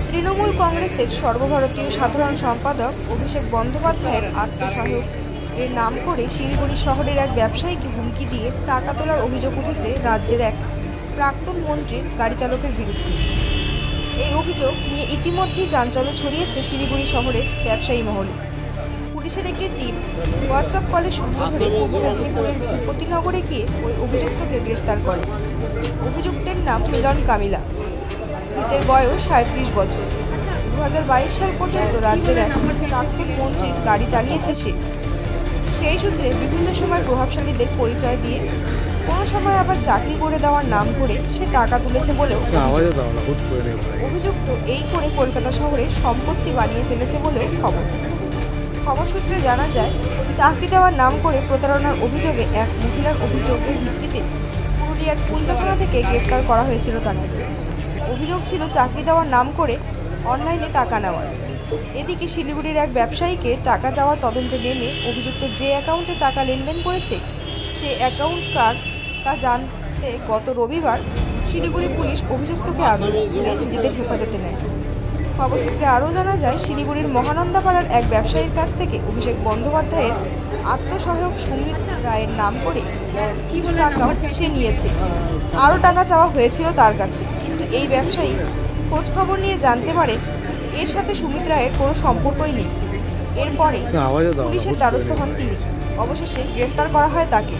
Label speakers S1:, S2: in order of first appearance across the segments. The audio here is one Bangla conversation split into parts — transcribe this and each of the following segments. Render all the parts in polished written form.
S1: তৃণমূল কংগ্রেসের সর্বভারতীয় সাধারণ সম্পাদক অভিষেক বন্দ্যোপাধ্যায়ের আত্মসহায়ক এর নাম করে শিলিগুড়ি শহরের এক ব্যবসায়ীকে হুমকি দিয়ে টাকা তোলার অভিযোগ উঠেছে রাজ্যের এক প্রাক্তন মন্ত্রীর গাড়ি চালকের বিরুদ্ধে। এই অভিযোগ নিয়ে ইতিমধ্যেই চাঞ্চল্য ছড়িয়েছে শিলিগুড়ি শহরের ব্যবসায়ী মহলে। পুলিশের একটি টিম হোয়াটসঅ্যাপ কলের সূত্র ধরে পূর্ব মেদিনীপুরের ভূপতিনগরে গিয়ে ওই অভিযুক্তকে গ্রেফতার করে। অভিযুক্তের নাম মিলন কামিলা, ধৃতের বয়স ৩৭ বছর। ২০২২ সাল পর্যন্ত রাজ্যের এক প্রাক্তন মন্ত্রীর গাড়ি চালিয়েছে সে। সেই সূত্রে বিভিন্ন সময় প্রভাবশালীদের পরিচয় দিয়ে কোনো সময় আবার চাকরি করে দেওয়ার নাম করে সে টাকা তুলেছে বলেও অভিযুক্ত এই করে কলকাতা শহরে সম্পত্তি বানিয়ে ফেলেছে বলেও খবর সূত্রে জানা যায়, চাকরি দেওয়ার নাম করে প্রতারণার অভিযোগে এক মহিলার অভিযোগের ভিত্তিতে পুরুলিয়ার কুঞ্জা থানা থেকে গ্রেফতার করা হয়েছিল তাকে। অভিযোগ ছিল চাকরি দেওয়ার নাম করে অনলাইনে টাকা নেওয়ার। এদিকে শিলিগুড়ির এক ব্যবসায়ীকে টাকা চাওয়ার তদন্তে নেমে অভিযুক্ত যে অ্যাকাউন্টে টাকা লেনদেন করেছে সেই অ্যাকাউন্ট কার তা জানতে গত রবিবার শিলিগুড়ি পুলিশ অভিযুক্তকে আদালতে তুলে নিজেদের হেফাজতে নেয়। খবর সূত্রে আরও জানা যায়, শিলিগুড়ির মহানন্দাপাড়ার এক ব্যবসায়ীর কাছ থেকে অভিষেক বন্দ্যোপাধ্যায়ের আত্মসহায়ক সুমিত রায়ের নাম করে কিছু টাকাও সে নিয়েছে। আরও টাকা চাওয়া হয়েছিল তার কাছে, কিন্তু এই ব্যবসায়ী খোঁজ খবর নিয়ে জানতে পারে এর সাথে সুমিত রায়ের কোনো সম্পর্কই নেই। এরপরে পুলিশের দ্বারস্থ হন তিনি। অবশেষে গ্রেফতার করা হয় তাকে।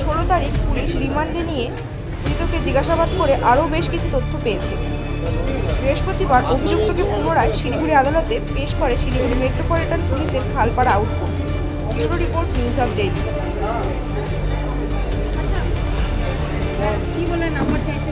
S1: ১৬ তারিখ পুলিশ রিমান্ডে নিয়ে ধৃতকে জিজ্ঞাসাবাদ করে আরও বেশ কিছু তথ্য পেয়েছে। বৃহস্পতিবার অভিযুক্তকে পুনরায় শিলিগুড়ি আদালতে পেশ করে শিলিগুড়ি মেট্রোপলিটন পুলিশের Khalpara outpost. Bureau report, news update.
S2: কি বলে নাম্বার চাইছে?